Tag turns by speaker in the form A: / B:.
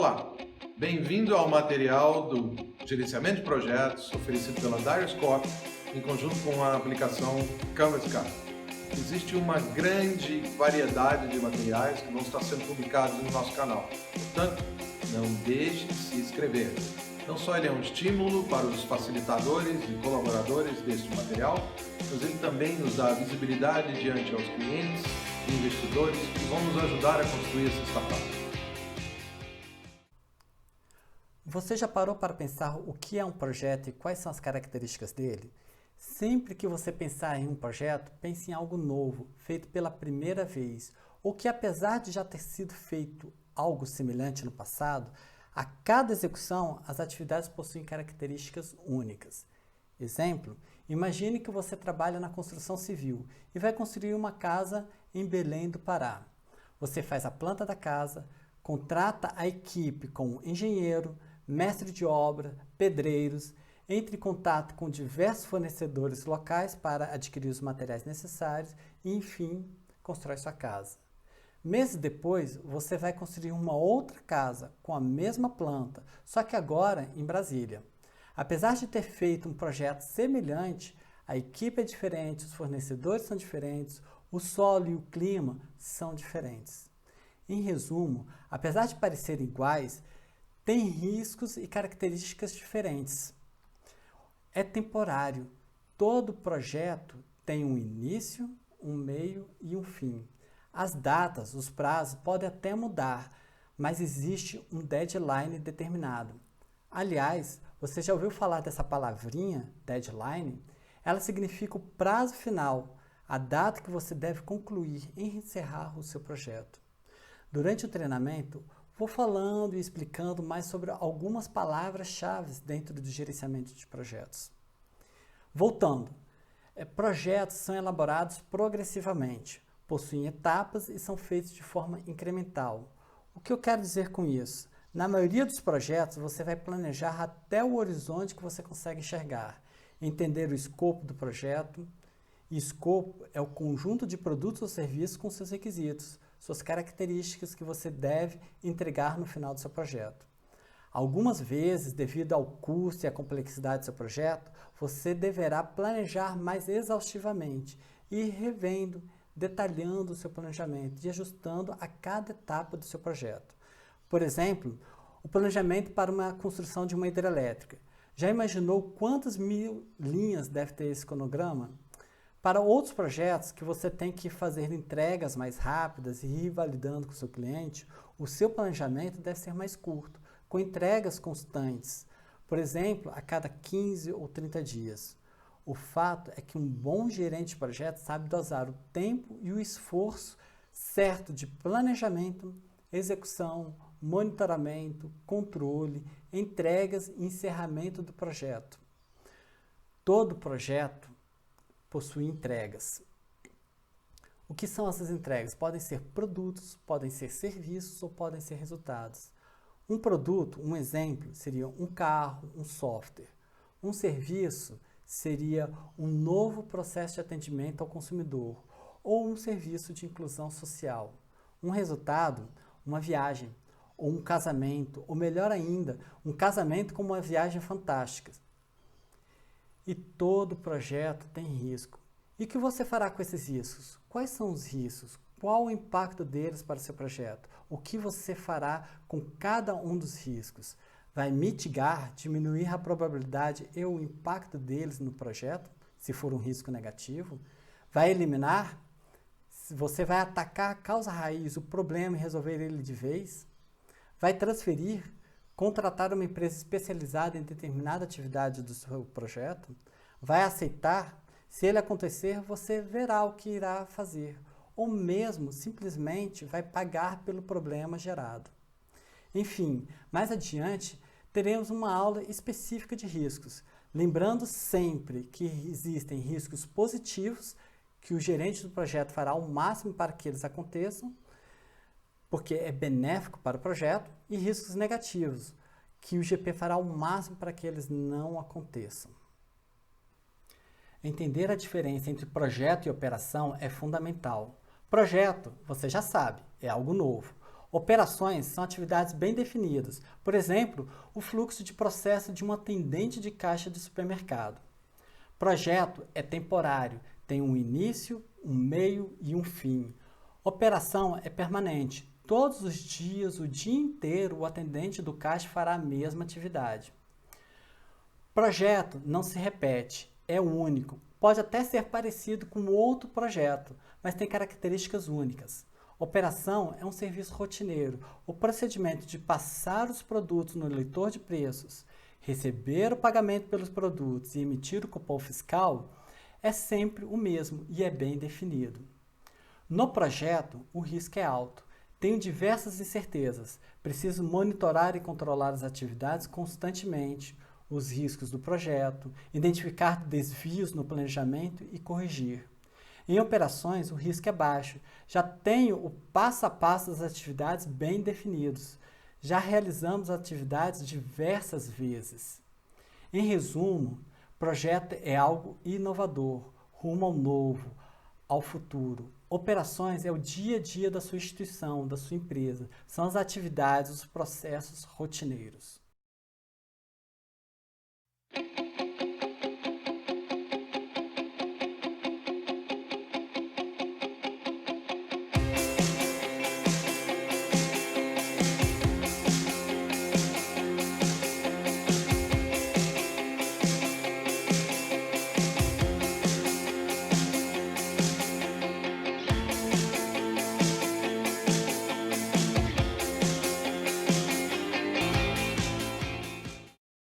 A: Olá, bem-vindo ao material do Gerenciamento de Projetos oferecido pela Dyerscorp em conjunto com a aplicação Canvas. Existe uma grande variedade de materiais que vão estar sendo publicados no nosso canal, portanto, não deixe de se inscrever. Não só ele é um estímulo para os facilitadores e colaboradores deste material, mas ele também nos dá visibilidade diante aos clientes e investidores que vão nos ajudar a construir essa startup.
B: Você já parou para pensar o que é um projeto e quais são as características dele? Sempre que você pensar em um projeto, pense em algo novo, feito pela primeira vez, ou que apesar de já ter sido feito algo semelhante no passado, a cada execução as atividades possuem características únicas. Exemplo, imagine que você trabalha na construção civil e vai construir uma casa em Belém do Pará. Você faz a planta da casa, contrata a equipe com engenheiro, mestre de obra, pedreiros, entre em contato com diversos fornecedores locais para adquirir os materiais necessários e, enfim, constrói sua casa. Meses depois, você vai construir uma outra casa com a mesma planta, só que agora em Brasília. Apesar de ter feito um projeto semelhante, a equipe é diferente, os fornecedores são diferentes, o solo e o clima são diferentes. Em resumo, apesar de parecerem iguais, têm riscos e características diferentes. É temporário. Todo projeto tem um início, um meio e um fim. As datas, os prazos podem até mudar, mas existe um deadline determinado. Aliás, você já ouviu falar dessa palavrinha, deadline? Ela significa o prazo final, a data que você deve concluir e encerrar o seu projeto. Durante o treinamento, vou falando e explicando mais sobre algumas palavras-chave dentro do gerenciamento de projetos. Voltando, projetos são elaborados progressivamente, possuem etapas e são feitos de forma incremental. O que eu quero dizer com isso? Na maioria dos projetos, você vai planejar até o horizonte que você consegue enxergar, entender o escopo do projeto. E escopo é o conjunto de produtos ou serviços com seus requisitos, suas características que você deve entregar no final do seu projeto. Algumas vezes, devido ao custo e à complexidade do seu projeto, você deverá planejar mais exaustivamente e ir revendo, detalhando o seu planejamento e ajustando a cada etapa do seu projeto. Por exemplo, o planejamento para uma construção de uma hidrelétrica. Já imaginou quantas mil linhas deve ter esse cronograma? Para outros projetos que você tem que fazer entregas mais rápidas e ir validando com o seu cliente, o seu planejamento deve ser mais curto, com entregas constantes, por exemplo, a cada 15 ou 30 dias. O fato é que um bom gerente de projeto sabe dosar o tempo e o esforço certo de planejamento, execução, monitoramento, controle, entregas e encerramento do projeto. Todo projeto possui entregas. O que são essas entregas? Podem ser produtos, podem ser serviços ou podem ser resultados. Um produto, um exemplo, seria um carro, um software. Um serviço seria um novo processo de atendimento ao consumidor ou um serviço de inclusão social. Um resultado, uma viagem, ou um casamento, ou melhor ainda, um casamento com uma viagem fantástica. E todo projeto tem risco. E o que você fará com esses riscos? Quais são os riscos? Qual o impacto deles para o seu projeto? O que você fará com cada um dos riscos? Vai mitigar, diminuir a probabilidade e o impacto deles no projeto, se for um risco negativo? Vai eliminar? Você vai atacar a causa raiz, o problema e resolver ele de vez? Vai transferir? Contratar uma empresa especializada em determinada atividade do seu projeto? Vai aceitar? Se ele acontecer, você verá o que irá fazer, ou mesmo simplesmente vai pagar pelo problema gerado. Enfim, mais adiante, teremos uma aula específica de riscos, lembrando sempre que existem riscos positivos, que o gerente do projeto fará o máximo para que eles aconteçam, porque é benéfico para o projeto, e riscos negativos, que o GP fará o máximo para que eles não aconteçam. Entender a diferença entre projeto e operação é fundamental. Projeto, você já sabe, é algo novo. Operações são atividades bem definidas, por exemplo, o fluxo de processo de um atendente de caixa de supermercado. Projeto é temporário, tem um início, um meio e um fim. Operação é permanente. Todos os dias, o dia inteiro, o atendente do caixa fará a mesma atividade. Projeto não se repete, é único. Pode até ser parecido com outro projeto, mas tem características únicas. Operação é um serviço rotineiro. O procedimento de passar os produtos no leitor de preços, receber o pagamento pelos produtos e emitir o cupom fiscal é sempre o mesmo e é bem definido. No projeto, o risco é alto. Tenho diversas incertezas. Preciso monitorar e controlar as atividades constantemente, os riscos do projeto, identificar desvios no planejamento e corrigir. Em operações, o risco é baixo. Já tenho o passo a passo das atividades bem definidos. Já realizamos atividades diversas vezes. Em resumo, projeto é algo inovador, rumo ao novo, ao futuro. Operações é o dia a dia da sua instituição, da sua empresa. São as atividades, os processos rotineiros.